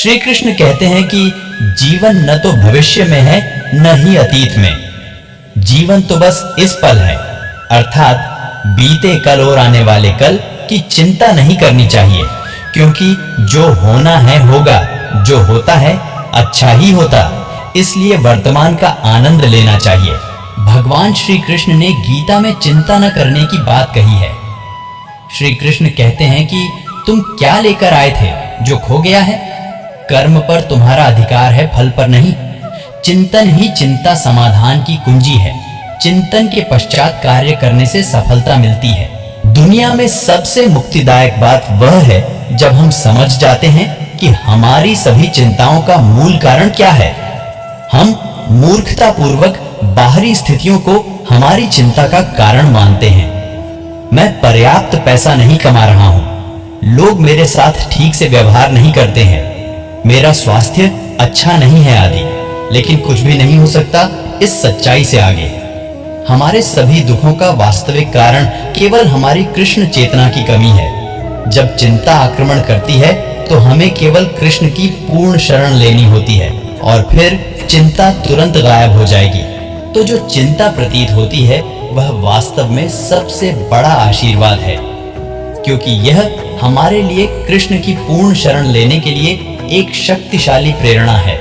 श्री कृष्ण कहते हैं कि जीवन न तो भविष्य में है न ही अतीत में, जीवन तो बस इस पल है, अर्थात बीते कल और आने वाले कल की चिंता नहीं करनी चाहिए, क्योंकि जो होना है होगा, जो होता है अच्छा ही होता, इसलिए वर्तमान का आनंद लेना चाहिए। भगवान श्री कृष्ण ने गीता में चिंता न करने की बात कही है। श्री कृष्ण कहते हैं कि तुम क्या लेकर आए थे जो खो गया है? कर्म पर तुम्हारा अधिकार है, फल पर नहीं। चिंतन ही चिंता समाधान की कुंजी है। चिंतन के पश्चात कार्य करने से सफलता मिलती है। दुनिया में सबसे मुक्तिदायक बात वह है जब हम समझ जाते हैं कि हमारी सभी चिंताओं का मूल कारण क्या है। हम मूर्खता पूर्वक बाहरी स्थितियों को हमारी चिंता का कारण मानते हैं। मैं पर्याप्त पैसा नहीं कमा रहा हूं, लोग मेरे साथ ठीक से व्यवहार नहीं करते हैं, मेरा स्वास्थ्य अच्छा नहीं है आदि। लेकिन कुछ भी नहीं हो सकता इस सच्चाई से आगे। हमारे सभी दुखों का वास्तविक कारण केवल हमारी कृष्ण चेतना की कमी है। जब चिंता आक्रमण करती है तो हमें केवल कृष्ण की पूर्ण शरण लेनी होती है और फिर चिंता तुरंत गायब हो जाएगी। तो जो चिंता प्रतीत होती है वह वास्तव में सबसे बड़ा आशीर्वाद है, क्योंकि यह हमारे लिए कृष्ण की पूर्ण शरण लेने के लिए एक शक्तिशाली प्रेरणा है।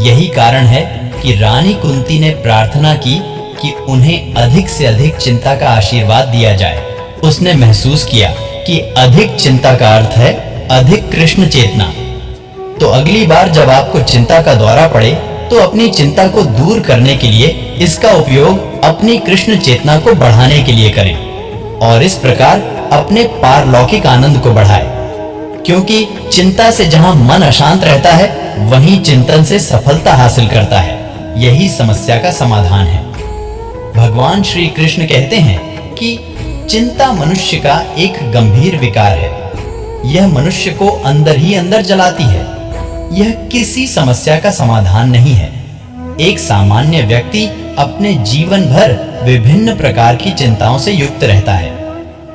यही कारण है कि रानी कुंती ने प्रार्थना की कि उन्हें अधिक से अधिक चिंता का आशीर्वाद दिया जाए। उसने महसूस किया कि अधिक चिंता का अर्थ है अधिक कृष्ण चेतना। तो अगली बार जब आपको चिंता का दौरा पड़े तो अपनी चिंता को दूर करने के लिए इसका उपयोग अपनी कृष्ण चेतना को बढ़ाने के लिए करें और इस प्रकार अपने पारलौकिक आनंद को बढ़ाएं। क्योंकि चिंता से जहां मन अशांत रहता है वहीं चिंतन से सफलता हासिल करता है। यही समस्या का समाधान है। भगवान श्री कृष्ण कहते हैं कि चिंता मनुष्य का एक गंभीर विकार है। यह मनुष्य को अंदर ही अंदर जलाती है। यह किसी समस्या का समाधान नहीं है। एक सामान्य व्यक्ति अपने जीवन भर विभिन्न प्रकार की चिंताओं से युक्त रहता है।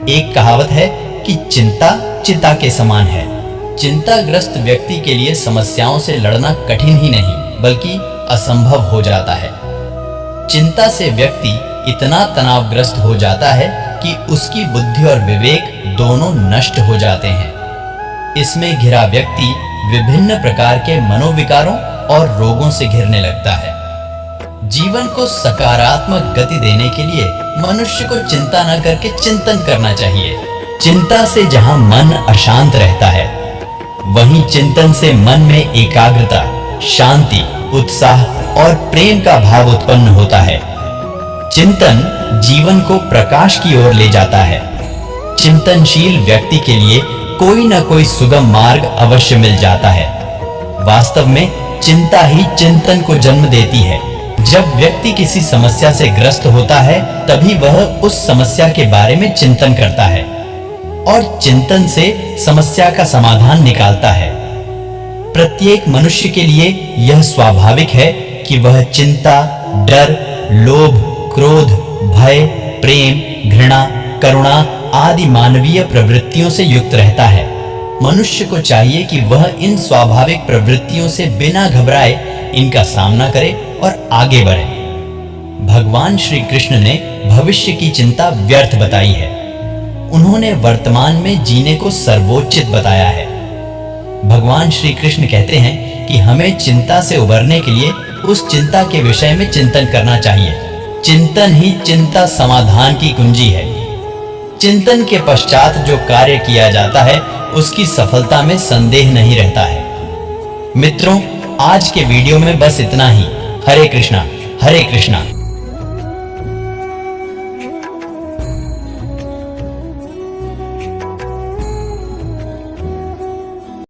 एक कहावत है कि चिंता चिता के समान है। चिंताग्रस्त व्यक्ति के लिए समस्याओं से लड़ना कठिन ही नहीं बल्कि असंभव हो जाता है। चिंता से व्यक्ति इतना तनावग्रस्त हो जाता है कि उसकी बुद्धि और विवेक दोनों नष्ट हो जाते हैं। इसमें घिरा व्यक्ति विभिन्न प्रकार के मनोविकारों और रोगों से घिरने लगता है। जीवन को सकारात्मक गति देने के लिए मनुष्य को चिंता न करके चिंतन करना चाहिए। चिंता से जहां मन अशांत रहता है वहीं चिंतन से मन में एकाग्रता, शांति, उत्साह और प्रेम का भाव उत्पन्न होता है। चिंतन जीवन को प्रकाश की ओर ले जाता है। चिंतनशील व्यक्ति के लिए कोई न कोई सुगम मार्ग अवश्य मिल जाता है। वास्तव में चिंता ही चिंतन को जन्म देती है। जब व्यक्ति किसी समस्या से ग्रस्त होता है तभी वह उस समस्या के बारे में चिंतन करता है और चिंतन से समस्या का समाधान निकालता है। प्रत्येक मनुष्य के लिए यह स्वाभाविक है कि वह चिंता, डर, लोभ, क्रोध, भय, प्रेम, घृणा, करुणा आदि मानवीय प्रवृत्तियों से युक्त रहता है। मनुष्य को चाहिए कि वह इन स्वाभाविक प्रवृत्तियों से बिना घबराए इनका सामना करे और आगे बढ़े। भगवान श्री कृष्ण ने भविष्य की चिंता व्यर्थ बताई है। उन्होंने वर्तमान में जीने को सर्वोच्चित बताया है। भगवान श्री कृष्ण कहते हैं कि हमें चिंता से उबरने के लिए उस चिंता के विषय में चिंतन करना चाहिए। चिंतन ही चिंता समाधान की कुंजी है। चिंतन के पश्चात जो कार्य किया जाता है उसकी सफलता में संदेह नहीं रहता है। मित्रों, आज के वीडियो में बस इतना ही। हरे कृष्णा, हरे कृष्णा।